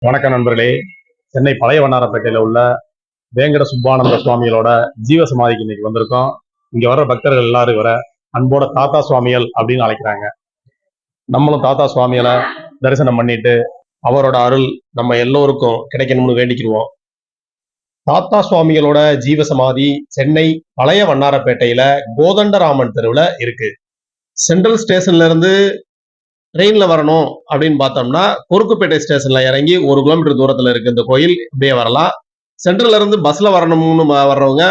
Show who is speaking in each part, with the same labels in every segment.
Speaker 1: வணக்கம் நண்பர்களே. சென்னை பழைய வண்ணாரப்பேட்டையில உள்ள வேங்கட சுப்பானந்த சுவாமிகளோட ஜீவ சமாதிக்கு இன்னைக்கு வந்திருக்கோம். இங்க வர்ற பக்தர்கள் எல்லாரும் வர அன்போட தாத்தா சுவாமிகள் அப்படின்னு அழைக்கிறாங்க. நம்மளும் தாத்தா சுவாமிகளை தரிசனம் பண்ணிட்டு அவரோட அருள் நம்ம எல்லோருக்கும் கிடைக்கணும்னு வேண்டிக்கிடுவோம். தாத்தா சுவாமிகளோட ஜீவ சமாதி சென்னை பழைய வண்ணாரப்பேட்டையில கோதண்டராமன் தெருவுல இருக்கு. சென்ட்ரல் ஸ்டேஷன்ல இருந்து ட்ரெயின்ல வரணும் அப்படின்னு பார்த்தோம்னா குறுக்குப்பேட்டை ஸ்டேஷன்ல இறங்கி 1 கிலோமீட்டர் தூரத்துல இருக்கு இந்த கோயில். இப்படியே வரலாம். சென்ட்ரல்ல இருந்து பஸ்ல வரணும்னு வர்றவங்க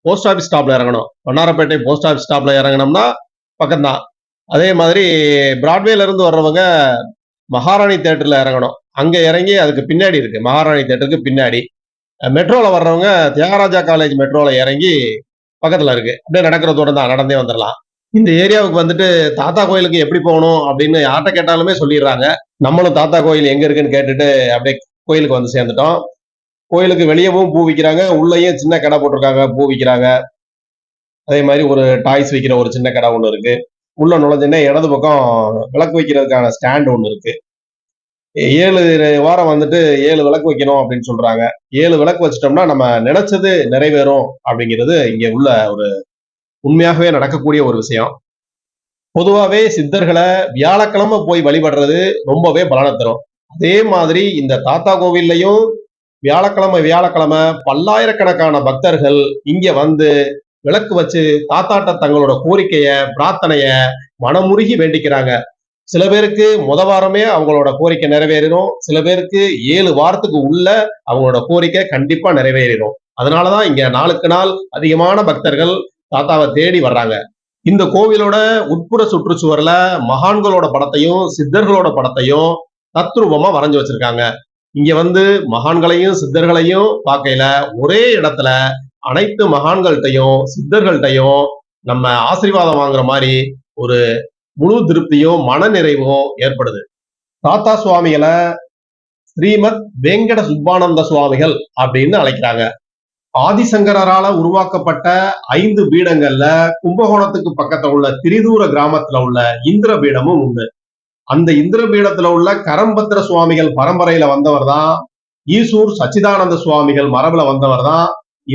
Speaker 1: போஸ்ட் ஆஃபீஸ் ஸ்டாப்ல இறங்கணும். வண்ணாரப்பேட்டை போஸ்ட் ஆஃபீஸ் ஸ்டாப்ல இறங்கினோம்னா பக்கம்தான். அதே மாதிரி பிராட்வேல இருந்து வர்றவங்க மகாராணி தேட்டர்ல இறங்கணும். அங்க இறங்கி அதுக்கு பின்னாடி இருக்கு, மகாராணி தேட்டருக்கு பின்னாடி. மெட்ரோல வர்றவங்க தியாகராஜா காலேஜ் மெட்ரோல இறங்கி பக்கத்துல இருக்கு. அப்படியே நடக்கிற தூரம் தான், நடந்தே வந்துடலாம். இந்த ஏரியாவுக்கு வந்துட்டு தாத்தா கோயிலுக்கு எப்படி போகணும் அப்படின்னு யார்கிட்ட கேட்டாலுமே சொல்லிடுறாங்க. நம்மளும் தாத்தா கோயில் எங்க இருக்குன்னு கேட்டுட்டு அப்படியே கோயிலுக்கு வந்து சேர்ந்துட்டோம். கோயிலுக்கு வெளியவும் பூ விற்கிறாங்க, உள்ளேயும் சின்ன கடை போட்டிருக்காங்க, பூ விற்கிறாங்க. அதே மாதிரி ஒரு டாய்ஸ் விற்கிற ஒரு சின்ன கடை ஒண்ணு இருக்கு. உள்ள நுழைஞ்சுன்னா இடது பக்கம் விளக்கு வைக்கிறதுக்கான ஸ்டாண்ட் ஒண்ணு இருக்கு. 7 வாரம் வந்துட்டு 7 விளக்கு வைக்கணும் அப்படின்னு சொல்றாங்க. 7 விளக்கு வச்சிட்டோம்னா நம்ம நினைச்சது நிறைவேறும் அப்படிங்கிறது இங்க உள்ள ஒரு உண்மையாகவே நடக்கக்கூடிய ஒரு விஷயம். பொதுவாவே சித்தர்களை வியாழக்கிழமை போய் வழிபடுறது ரொம்பவே பலனை தரும். அதே மாதிரி இந்த தாத்தா கோவில்லையும் வியாழக்கிழமை பல்லாயிரக்கணக்கான பக்தர்கள் இங்க வந்து விளக்கு வச்சு தாத்தாட்ட தங்களோட கோரிக்கைய, பிரார்த்தனைய மனமுருகி வேண்டிக்கிறாங்க. சில பேருக்கு வாரமே அவங்களோட கோரிக்கை நிறைவேறிடும். சில பேருக்கு 7 வாரத்துக்கு உள்ள அவங்களோட கோரிக்கை கண்டிப்பா நிறைவேறிடும். அதனாலதான் இங்க நாளுக்கு நாள் அதிகமான பக்தர்கள் தாத்தாவை தேடி வர்றாங்க. இந்த கோவிலோட உட்புற சுற்றுச்சுவர்ல மகான்களோட படத்தையும் சித்தர்களோட படத்தையும் தத்ரூபமா வரைஞ்சு வச்சிருக்காங்க. இங்க வந்து மகான்களையும் சித்தர்களையும் பார்க்கையில ஒரே இடத்துல அனைத்து மகான்கள்கிட்டையும் சித்தர்கள்ட்டையும் நம்ம ஆசீர்வாதம் வாங்குற மாதிரி ஒரு முழு திருப்தியும் மன நிறைவும் ஏற்படுது. தாத்தா சுவாமிகளை ஸ்ரீமத் வேங்கட சுப்பானந்த சுவாமிகள் அப்படின்னு அழைக்கிறாங்க. ஆதிசங்கரால உருவாக்கப்பட்ட 5 பீடங்கள்ல கும்பகோணத்துக்கு பக்கத்துல உள்ள திரிதூர கிராமத்துல உள்ள இந்திர பீடமும் உண்டு. அந்த இந்திர பீடத்துல உள்ள கரம்பத்திர சுவாமிகள் பரம்பரையில வந்தவர் தான் ஈசூர் சச்சிதானந்த சுவாமிகள் மரபுல வந்தவர் தான்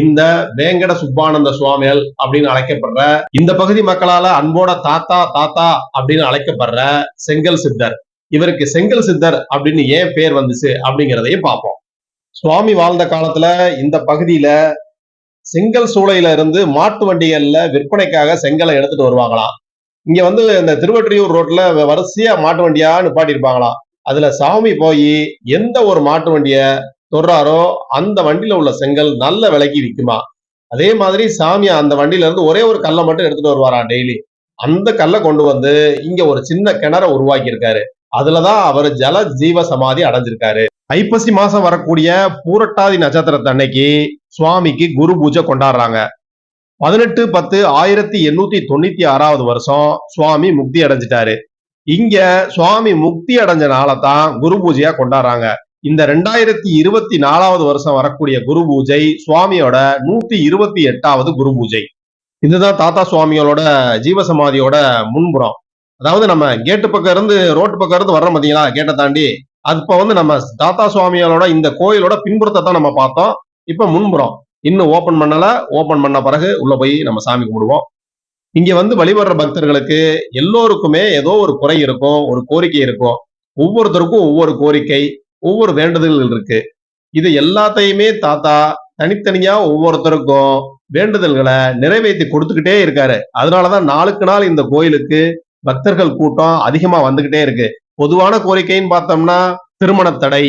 Speaker 1: இந்த வேங்கட சுப்பானந்த சுவாமிகள் அப்படின்னு அழைக்கப்படுற, இந்த பகுதி மக்களால அன்போட தாத்தா தாத்தா அப்படின்னு அழைக்கப்படுற செங்கல் சித்தர். இவருக்கு செங்கல் சித்தர் அப்படின்னு ஏன் பேர் வந்துச்சு அப்படிங்கிறதையும் பார்ப்போம். சுவாமி வாழ்ந்த காலத்துல இந்த பகுதியில செங்கல் சூளையில இருந்து மாட்டு வண்டிகள்ல விற்பனைக்காக செங்கலை எடுத்துட்டு வருவாங்களாம். இங்க வந்து இந்த திருவொற்றியூர் ரோட்ல வரிசையா மாட்டு வண்டியா நிப்பாட்டியிருப்பாங்களாம். அதுல சாமி போய் எந்த ஒரு மாட்டு வண்டிய தொடுறாரோ அந்த வண்டியில உள்ள செங்கல் நல்ல விலைக்கு விற்குமா. அதே மாதிரி சாமி அந்த வண்டியில இருந்து ஒரே ஒரு கல்லை மட்டும் எடுத்துட்டு வருவாராம் டெய்லி. அந்த கல்லை கொண்டு வந்து இங்க ஒரு சின்ன கிணற உருவாக்கி இருக்காரு. அதுலதான் அவர் ஜல ஜீவ சமாதி அடைஞ்சிருக்காரு. ஐப்பசி மாசம் வரக்கூடிய பூரட்டாதி நட்சத்திரத்து அன்னைக்கு சுவாமிக்கு குரு பூஜை கொண்டாடுறாங்க. 18/10/1896 வருஷம் சுவாமி முக்தி அடைஞ்சிட்டாரு. இங்க சுவாமி முக்தி அடைஞ்ச நாளைத்தான் குரு பூஜையா கொண்டாடுறாங்க. இந்த 2024 வருஷம் வரக்கூடிய குரு பூஜை சுவாமியோட 128வது குரு பூஜை. இதுதான் தாத்தா சுவாமிகளோட ஜீவசமாதியோட முன்புறம். அதாவது நம்ம கேட்டு பக்கம் இருந்து ரோட்டு பக்கம் இருந்து வர்றோம் பாத்தீங்களா, கேட்டை தாண்டி. அப்ப வந்து நம்ம தாத்தா சுவாமிகளோட இந்த கோயிலோட பின்புறத்தை தான் நம்ம பார்த்தோம். இப்ப முன்புறம் இன்னும் ஓபன் பண்ணல. ஓபன் பண்ண பிறகு உள்ள போய் நம்ம சாமி கும்பிடுவோம். இங்க வந்து வழிபடுற பக்தர்களுக்கு எல்லோருக்குமே ஏதோ ஒரு குறை இருக்கும், ஒரு கோரிக்கை இருக்கும். ஒவ்வொருத்தருக்கும் ஒவ்வொரு கோரிக்கை, ஒவ்வொரு வேண்டுதல்கள் இருக்கு. இது எல்லாத்தையுமே தாத்தா தனித்தனியா ஒவ்வொருத்தருக்கும் வேண்டுதல்களை நிறைவேற்றி கொடுத்துக்கிட்டே இருக்காரு. அதனாலதான் நாளுக்கு நாள் இந்த கோயிலுக்கு பக்தர்கள் கூட்டம் அதிகமா வந்துகிட்டே இருக்கு. பொதுவான கோரிக்கைன்னு பார்த்தோம்னா திருமண தடை,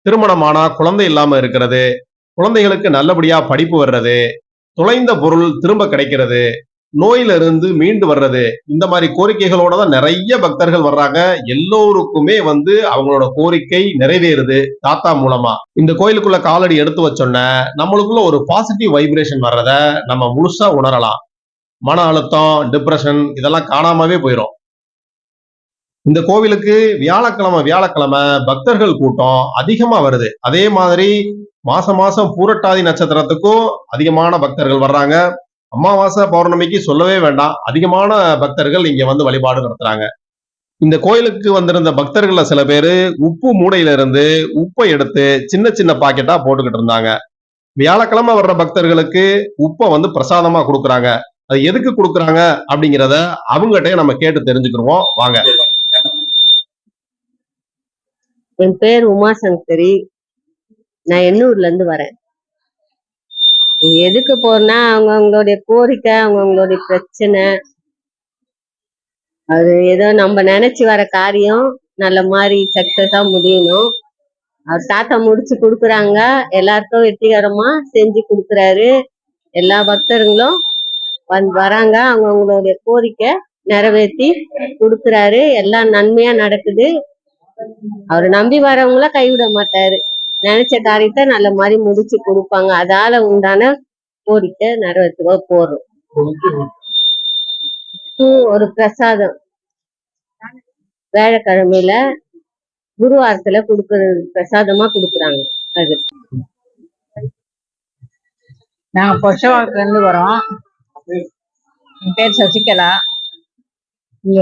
Speaker 1: திருமணமானா குழந்தை இல்லாம இருக்கிறது, குழந்தைகளுக்கு நல்லபடியா படிப்பு வர்றது, தொலைந்த பொருள் திரும்ப கிடைக்கிறது, நோயில இருந்து மீண்டு வர்றது, இந்த மாதிரி கோரிக்கைகளோட தான் நிறைய பக்தர்கள் வர்றாங்க. எல்லோருக்குமே வந்து அவங்களோட கோரிக்கை நிறைவேறுது தாத்தா மூலமா. இந்த கோயிலுக்குள்ள காலடி எடுத்து வச்சோன்ன நம்மளுக்குள்ள ஒரு பாசிட்டிவ் வைப்ரேஷன் வர்றத நம்ம முழுசா உணரலாம். மன அழுத்தம், டிப்ரெஷன் இதெல்லாம் காணாமவே போயிடும். இந்த கோவிலுக்கு வியாழக்கிழமை பக்தர்கள் கூட்டம் அதிகமா வருது. அதே மாதிரி மாசம் பூரட்டாதி நட்சத்திரத்துக்கும் அதிகமான பக்தர்கள் வர்றாங்க. அமாவாசை பௌர்ணமிக்கு சொல்லவே வேண்டாம், அதிகமான பக்தர்கள் இங்க வந்து வழிபாடு நடத்துறாங்க. இந்த கோயிலுக்கு வந்திருந்த பக்தர்கள்ல சில பேரு உப்பு மூடையில இருந்து உப்பை எடுத்து சின்ன சின்ன பாக்கெட்டா போட்டுக்கிட்டு இருந்தாங்க. வியாழக்கிழமை வர்ற பக்தர்களுக்கு உப்பை வந்து பிரசாதமா கொடுக்குறாங்க. அது எதுக்கு கொடுக்குறாங்க அப்படிங்கிறத அவங்ககிட்டயே நம்ம கேட்டு தெரிஞ்சுக்கிடுவோம் வாங்க.
Speaker 2: என் பேர் உமாசங்கரி. நான் எண்ணூர்ல இருந்து வரேன். எதுக்கு போறேன்னா அவங்களுடைய கோரிக்கை, அவங்களுடைய பிரச்சனை, அது ஏதோ நம்ம நினைச்சு வர காரியம் நல்ல மாதிரி சக்சஸா முடியணும். அவர் தாத்தா முடிச்சு கொடுக்குறாங்க, எல்லாருக்கும் வெற்றிகரமா செஞ்சு கொடுக்குறாரு. எல்லா பக்தர்களும் வராங்க, அவங்களுடைய கோரிக்கை நிறைவேற்றி கொடுக்குறாரு. எல்லாம் நன்மையா நடக்குது. அவரை நம்பி வரவங்கள கைவிட மாட்டாரு. நினைச்ச காரியத்தை நல்ல மாதிரி முடிச்சு கொடுப்பாங்க. அதால உண்டான கோரிக்கை நிறைவேற்றுவ போறோம். ஒரு பிரசாதம் வேலைக்கிழமையில குருவாரத்துல கொடுக்கறது பிரசாதமா கொடுக்குறாங்க. அது
Speaker 3: நாங்க பொஷவாக்கத்துல இருந்து வரோம். என் பேர் சசிகலா. இங்க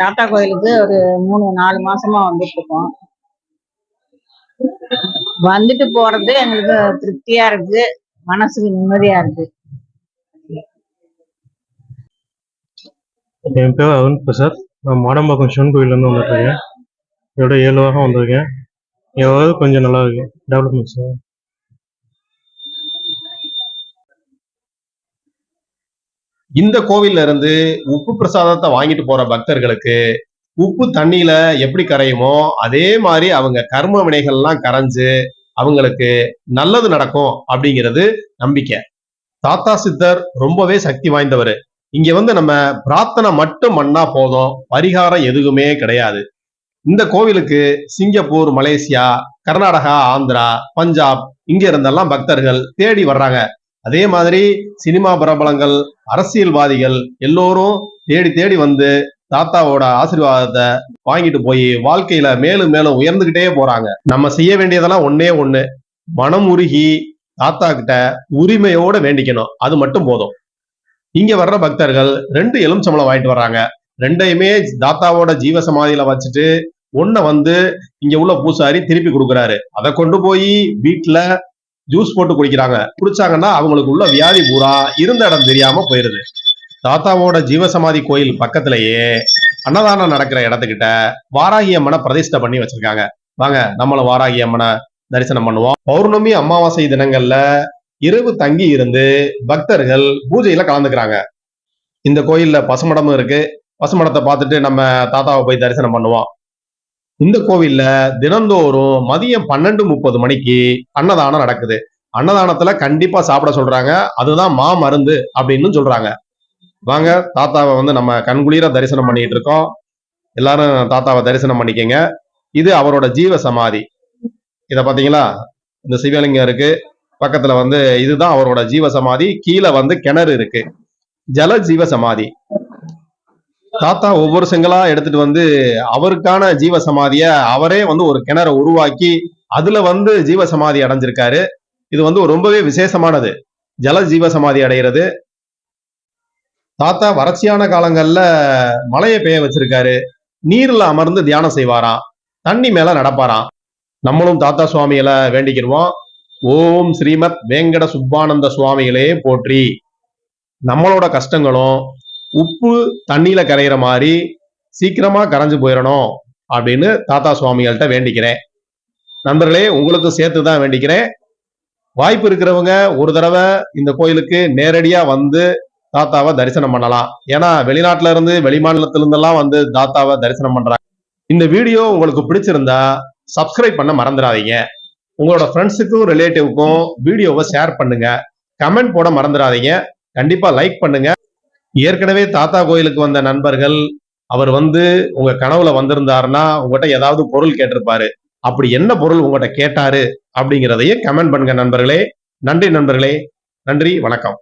Speaker 3: தாத்தா கோயிலுக்கு ஒரு 3-4 மாசமா வந்துட்டு இருக்கோம். வந்துட்டு போறது எங்களுக்கு திருப்தியா இருக்கு, மனசுக்கு நிம்மதியா இருக்கு.
Speaker 4: என் பேர் அருண் பிரசாத். நான் மாடம்பாக்கம் சிவன் கோயிலேருந்து வந்துட்டுருக்கேன். இதோட 7 வாரம் வந்திருக்கேன். எவ்வளவு கொஞ்சம் நல்லா இருக்கு டெவலப்மெண்ட் சார்.
Speaker 1: இந்த கோவில்ல இருந்து உப்பு பிரசாதத்தை வாங்கிட்டு போற பக்தர்களுக்கு உப்பு தண்ணியில எப்படி கரையுமோ அதே மாதிரி அவங்க கர்ம வினைகள்லாம் கரைஞ்சு அவங்களுக்கு நல்லது நடக்கும் அப்படிங்கிறது நம்பிக்கை. தாத்தா சித்தர் ரொம்பவே சக்தி வாய்ந்தவர். இங்க வந்து நம்ம பிரார்த்தனை மட்டும் பண்ணா போதும், பரிகாரம் எதுவுமே கிடையாது. இந்த கோவிலுக்கு சிங்கப்பூர், மலேசியா, கர்நாடகா, ஆந்திரா, பஞ்சாப் இங்க இருந்தெல்லாம் பக்தர்கள் தேடி வர்றாங்க. அதே மாதிரி சினிமா பிரபலங்கள், அரசியல்வாதிகள் எல்லோரும் தேடி தேடி வந்து தாத்தாவோட ஆசீர்வாதத்தை வாங்கிட்டு போய் வாழ்க்கையில மேலும் மேலும் உயர்ந்துகிட்டே போறாங்க. நம்ம செய்ய வேண்டியதெல்லாம் ஒன்னே ஒண்ணு, மனம் உருகி தாத்தா கிட்ட உரிமையோட வேண்டிக்கணும். அது மட்டும் போதும். இங்க வர்ற பக்தர்கள் 2 எலுமிச்சம்பழம் வாங்கிட்டு வர்றாங்க. 2யுமே தாத்தாவோட ஜீவ சமாதியில வச்சுட்டு ஒன்ன வந்து இங்க உள்ள பூசாரி திருப்பி கொடுக்குறாரு. அதை கொண்டு போய் வீட்டுல ஜூஸ் போட்டு குடிக்கிறாங்க. குடிச்சாங்கன்னா அவங்களுக்கு உள்ள வியாதி பூரா இருந்த இடம் தெரியாம போயிருது. தாத்தாவோட ஜீவசமாதி கோயில் பக்கத்திலேயே அன்னதானம் நடக்கிற இடத்துக்கிட்ட வாராகி அம்மனை பிரதிஷ்டை பண்ணி வச்சிருக்காங்க. வாங்க நம்மளும் வாராகி அம்மனை தரிசனம் பண்ணுவோம். பௌர்ணமி, அமாவாசை தினங்கள்ல இரவு தங்கி இருந்து பக்தர்கள் பூஜையில கலந்துக்கிறாங்க. இந்த கோயில்ல பசுமடமும் இருக்கு. பசுமடத்தை பார்த்துட்டு நம்ம தாத்தாவை போய் தரிசனம் பண்ணுவோம். இந்த கோவில்ல தினந்தோறும் மதியம் 12:30 மணிக்கு அன்னதானம் நடக்குது. அன்னதானத்துல கண்டிப்பா சாப்பிட சொல்றாங்க. அதுதான் மருந்து அப்படின்னு சொல்றாங்க. வாங்க தாத்தாவை வந்து நம்ம கண்குளிர தரிசனம் பண்ணிட்டு இருக்கோம். எல்லாரும் தாத்தாவை தரிசனம் பண்ணிக்கங்க. இது அவரோட ஜீவ சமாதி. இத பாத்தீங்களா, இந்த சிவலிங்கம் இருக்கு பக்கத்துல வந்து, இதுதான் அவரோட ஜீவ சமாதி. கீழே வந்து கிணறு இருக்கு, ஜல ஜீவ சமாதி. தாத்தா ஒவ்வொரு செங்கலா எடுத்துட்டு வந்து அவருக்கான ஜீவ சமாதிய அவரே வந்து ஒரு கிணறை உருவாக்கி அதுல வந்து ஜீவ சமாதி அடைஞ்சிருக்காரு. இது வந்து ரொம்பவே விசேஷமானது, ஜல ஜீவ சமாதி அடைகிறது. தாத்தா வறட்சியான காலங்கள்ல மழையை பெய்ய வச்சிருக்காரு. நீர்ல அமர்ந்து தியானம் செய்வாராம், தண்ணி மேல நடப்பாராம். நம்மளும் தாத்தா சுவாமிகளை வேண்டிக்கிடுவோம். ஓம் ஸ்ரீமத் வேங்கட சுப்பானந்த சுவாமிகளே போற்றி. நம்மளோட கஷ்டங்களும் உப்பு தண்ணியில கரைகிற மாதிரி சீக்கிரமா கரைஞ்சு போயிடணும் அப்படின்னு தாத்தா சுவாமிகள்கிட்ட வேண்டிக்கிறேன். நண்பர்களே, உங்களுக்கு சேர்த்து தான் வேண்டிக்கிறேன். வாய்ப்பு இருக்கிறவங்க ஒரு தடவை இந்த கோயிலுக்கு நேரடியா வந்து தாத்தாவை தரிசனம் பண்ணலாம். ஏன்னா வெளிநாட்டுல இருந்து, வெளி மாநிலத்தில இருந்தெல்லாம் வந்து தாத்தாவை தரிசனம் பண்றாங்க. இந்த வீடியோ உங்களுக்கு பிடிச்சிருந்தா சப்ஸ்கிரைப் பண்ண மறந்துடாதீங்க. உங்களோட ஃப்ரெண்ட்ஸுக்கும் ரிலேட்டிவ்க்கும் வீடியோவை ஷேர் பண்ணுங்க. கமெண்ட் போட மறந்துடாதீங்க. கண்டிப்பா லைக் பண்ணுங்க. ஏற்கனவே தாத்தா கோயிலுக்கு வந்த நண்பர்கள், அவர் வந்து உங்க கனவுல வந்திருந்தாருன்னா உங்ககிட்ட ஏதாவது பொருள் கேட்டிருப்பாரு. அப்படி என்ன பொருள் உங்ககிட்ட கேட்டாரு அப்படிங்கிறதையே கமெண்ட் பண்ணுங்க நண்பர்களே. நன்றி நண்பர்களே, நன்றி, வணக்கம்.